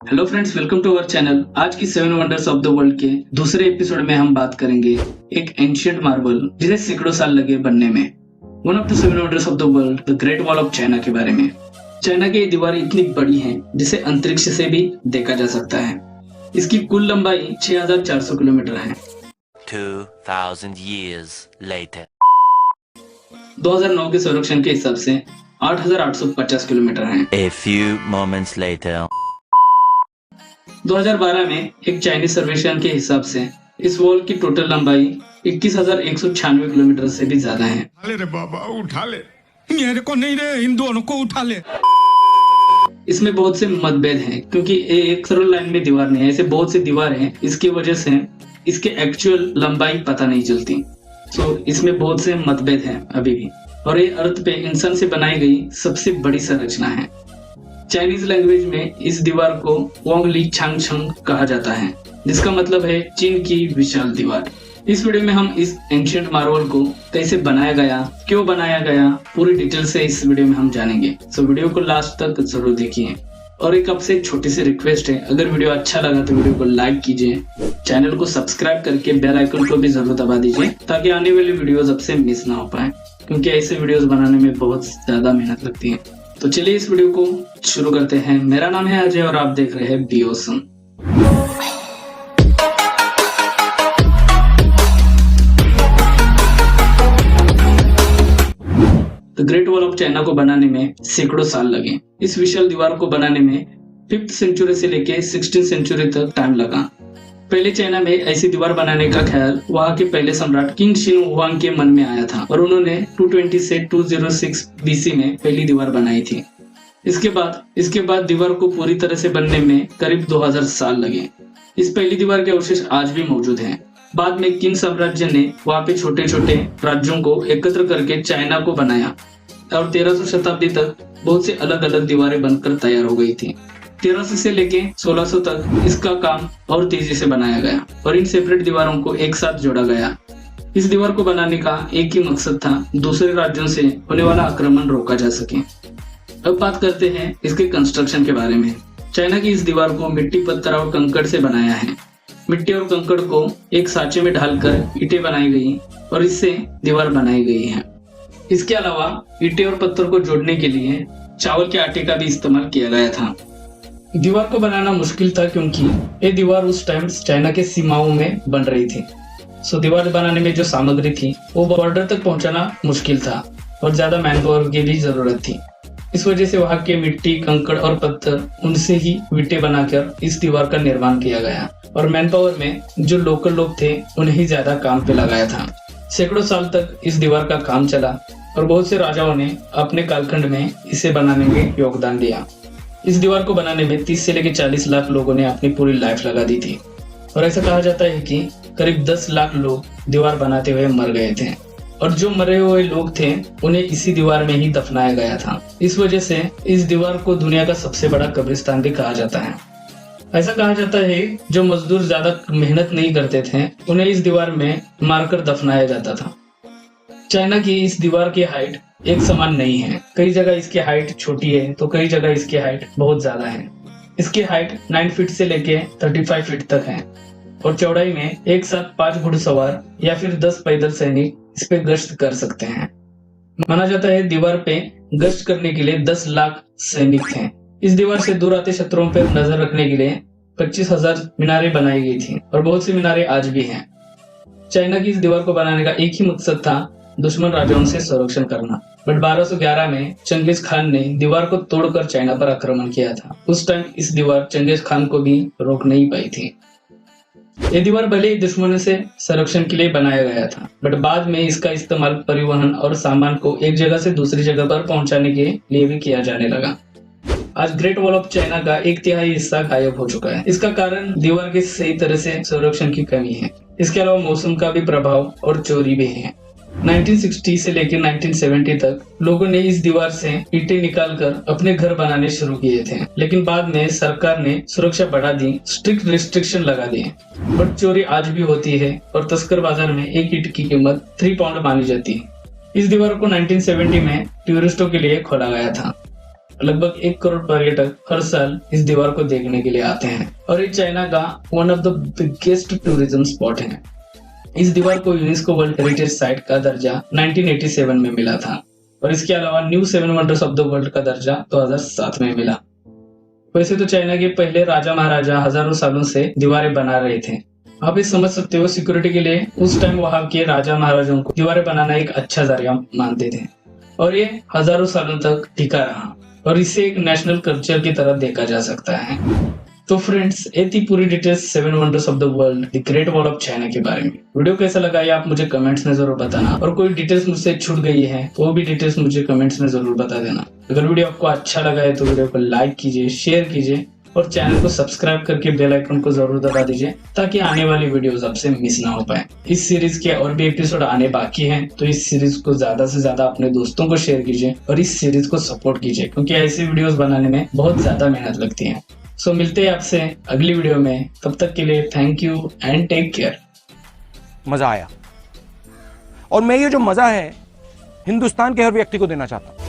Hello friends, welcome to our channel. आज की 7 wonders of the world के दूसरे एपिसोड में हम बात करेंगे एक एंशिएंट मार्बल जिसे सैकड़ों साल लगे बनने में। One of the 7 wonders of the world, the great wall of China के बारे में। चाइना की ये दीवार इतनी बड़ी है जिसे अंतरिक्ष से भी देखा जा सकता है। इसकी कुल लंबाई 6400 किलोमीटर है। 2000 years later. 2009 के सर्वेक्षण के हिसाब से 8850 किलोमीटर है। A few moments later. 2012 में एक चाइनीज सर्वेक्षण के हिसाब से इस वॉल की टोटल लंबाई 21,196 किलोमीटर से भी ज्यादा है। उठा ले रे बाबा, उठा ले, मेरे को नहीं रे, इन दोनों को उठा ले। इसमें बहुत से मतभेद हैं क्योंकि ये एक सरल लाइन में दीवार नहीं है, ऐसे बहुत सी दीवार हैं। इसकी वजह से इसके एक्चुअल लंबाई पता नहीं चलती। इसमें बहुत से मतभेद हैं अभी भी, और ये अर्थ पे इंसान से बनाई गई सबसे बड़ी संरचना है। चाइनीज लैंग्वेज में इस दीवार को वांग ली छांग छंग कहा जाता है, जिसका मतलब है चीन की विशाल दीवार। इस वीडियो में हम इस एंशिएंट मार्बल को कैसे बनाया गया, क्यों बनाया गया, पूरी डिटेल से इस वीडियो में हम जानेंगे। वीडियो को लास्ट तक जरूर देखिए। और एक आपसे एक छोटी सी रिक्वेस्ट है, अगर वीडियो अच्छा लगा तो वीडियो को लाइक कीजिए, चैनल को सब्सक्राइब करके बेल आइकन को भी जरूर दबा दीजिए ताकि आने वाली वीडियोस आपसे मिस ना हो पाए, क्योंकि ऐसे वीडियोस बनाने में बहुत ज्यादा मेहनत लगती है। तो चलिए इस वीडियो को शुरू करते हैं। मेरा नाम है अजय और आप देख रहे हैं be awesome. The great wall of China को बनाने में सैकड़ों साल लगे। इस विशाल दीवार को बनाने में 5th सेंचुरी से लेके 16th सेंचुरी तक टाइम लगा। पहले चाइना में ऐसी दीवार बनाने का ख्याल वहां के पहले सम्राट किंग शी हुआंग के मन में आया था और उन्होंने 220 से 206 बीसी में पहली दीवार बनाई थी। इसके बाद दीवार को पूरी तरह से बनने में करीब 2000 साल लगे। इस पहली दीवार के अवशेष आज भी मौजूद हैं। बाद में किंग साम्राज्य ने वहां पे छोटे छोटे राज्यों को एकत्र करके चाइना को बनाया और 1300 शताब्दी तक बहुत से अलग अलग दीवारें बनकर तैयार हो गई थी। 1300 से लेके 1600 तक इसका काम और तेजी से बनाया गया और इन सेपरेट दीवारों को एक साथ जोड़ा गया। इस दीवार को बनाने का एक ही मकसद था, दूसरे राज्यों से होने वाला आक्रमण रोका जा सके। अब बात करते हैं इसके कंस्ट्रक्शन के बारे में। चाइना की इस दीवार को मिट्टी, पत्थर और कंकड़ से बनाया है। मिट्टी और कंकड़ को एक सांचे में ढालकर ईंटें बनाई गई और इससे दीवार बनाई गई है। इसके अलावा ईंटें और पत्थर को जोड़ने के लिए चावल के आटे का भी इस्तेमाल किया गया था। दीवार को बनाना मुश्किल था क्योंकि ये दीवार उस टाइम चाइना के सीमाओं में बन रही थी। दीवार बनाने में जो सामग्री थी वो बॉर्डर तक पहुंचाना मुश्किल था और ज्यादा मैन पावर की भी जरूरत थी। इस वजह से वहां के मिट्टी, कंकड़ और पत्थर, उनसे ही ईंटें बनाकर इस दीवार का निर्माण किया गया और मैन पावर में जो लोकल लोग थे उन्हें ही ज्यादा काम पे लगाया था। सैकड़ों साल तक इस दीवार का काम चला और बहुत से राजाओं ने अपने कालखंड में इसे बनाने में योगदान दिया। इस दीवार को बनाने में 30 से लेकर 40 लाख लोगों ने अपनी पूरी लाइफ लगा दी थी और ऐसा कहा जाता है कि करीब 10 लाख लोग दीवार बनाते हुए मर गए थे और जो मरे हुए लोग थे उन्हें इसी दीवार में ही दफनाया गया था। इस वजह से इस दीवार को दुनिया का सबसे बड़ा कब्रिस्तान भी कहा जाता है। ऐसा कहा जाता है जो मजदूर ज्यादा मेहनत नहीं करते थे उन्हें इस दीवार में मारकर दफनाया जाता था। चाइना की इस दीवार की हाइट एक समान नहीं है। कई जगह इसकी हाइट छोटी है तो कई जगह इसकी हाइट बहुत ज्यादा है। इसकी हाइट 9 फीट से लेके 35 फीट तक है और चौड़ाई में एक साथ 5 घुड़सवार या फिर 10 पैदल सैनिक इस पे गश्त कर सकते हैं। माना जाता है दीवार पे गश्त करने के लिए 10 लाख सैनिक थे। इस दीवार से दूर आते शत्रुओं पर नजर रखने के लिए 25,000 मीनारें बनाई गई थी और बहुत सी मीनारें आज भी हैं। चाइना की इस दीवार को बनाने का एक ही मकसद था, दुश्मन राजाओं से संरक्षण करना। बट 1211 में चंगेज खान ने दीवार को तोड़कर चाइना पर आक्रमण किया था। उस टाइम इस दीवार चंगेज खान को भी रोक नहीं पाई थी। ये दीवार भले ही दुश्मनों से संरक्षण के लिए बनाया गया था, बट बाद में इसका इस्तेमाल परिवहन और सामान को एक जगह से दूसरी जगह पर पहुंचाने के लिए भी किया जाने लगा। आज ग्रेट वॉल ऑफ चाइना का 1/3 हिस्सा गायब हो चुका है। इसका कारण दीवार के सही तरह से संरक्षण की कमी है। इसके अलावा मौसम का भी प्रभाव और चोरी भी है। 1960 से लेकर 1970 तक लोगों ने इस दीवार से ईंटें निकालकर अपने घर बनाने शुरू किए थे, लेकिन बाद में सरकार ने सुरक्षा बढ़ा दी, स्ट्रिक्ट रिस्ट्रिक्शन लगा दिए। बट चोरी आज भी होती है और तस्कर बाजार में एक ईंट की कीमत 3 पाउंड मानी जाती है। इस दीवार को 1970 में टूरिस्टों के लिए खोला गया था। लगभग 1 करोड़ पर्यटक हर साल इस दीवार को देखने के लिए आते हैं और ये चाइना का one of the biggest tourism spot है। इस दीवार को यूनेस्को वर्ल्ड हेरिटेज साइट का दर्जा 1987 में मिला था और इसके अलावा new 7 wonders of the world का दर्जा 2007 में मिला। वैसे तो चाइना के पहले राजा महाराजा हजारों सालों से दीवारें बना रहे थे। आप ये समझ सकते हो, सिक्योरिटी के लिए उस टाइम वहां के राजा महाराजाओं को दीवारें बनाना एक अच्छा जरिया मानते थे और ये हजारों सालों तक टिका रहा और इसे एक नेशनल कल्चर की तरह देखा जा सकता है। तो फ्रेंड्स, ये थी पूरी details 7 wonders of the world the great wall of China के बारे में। वीडियो कैसा लगा ये आप मुझे कमेंट्स में जरूर बताना और कोई डिटेल्स मुझसे छूट गई है तो वो भी डिटेल्स मुझे कमेंट्स में जरूर बता देना। अगर वीडियो आपको अच्छा लगा है तो वीडियो को लाइक कीजिए, शेयर कीजिए और चैनल को सब्सक्राइब करके बेल आइकन को जरूर दबा दीजिए ताकि आने वाली वीडियोस आपसे मिस ना हो पाए। इस सीरीज के और भी एपिसोड आने बाकी हैं तो इस सीरीज को ज्यादा से ज्यादा अपने दोस्तों को शेयर कीजिए और इस सीरीज को सपोर्ट कीजिए क्योंकि ऐसी वीडियोस बनाने में बहुत ज्यादा मेहनत लगती है। सो मिलते हैं आपसे अगली वीडियो में, तब तक के लिए thank you and take care. मजा आया और मैं ये जो मजा है हिंदुस्तान के हर व्यक्ति को देना चाहता हूं।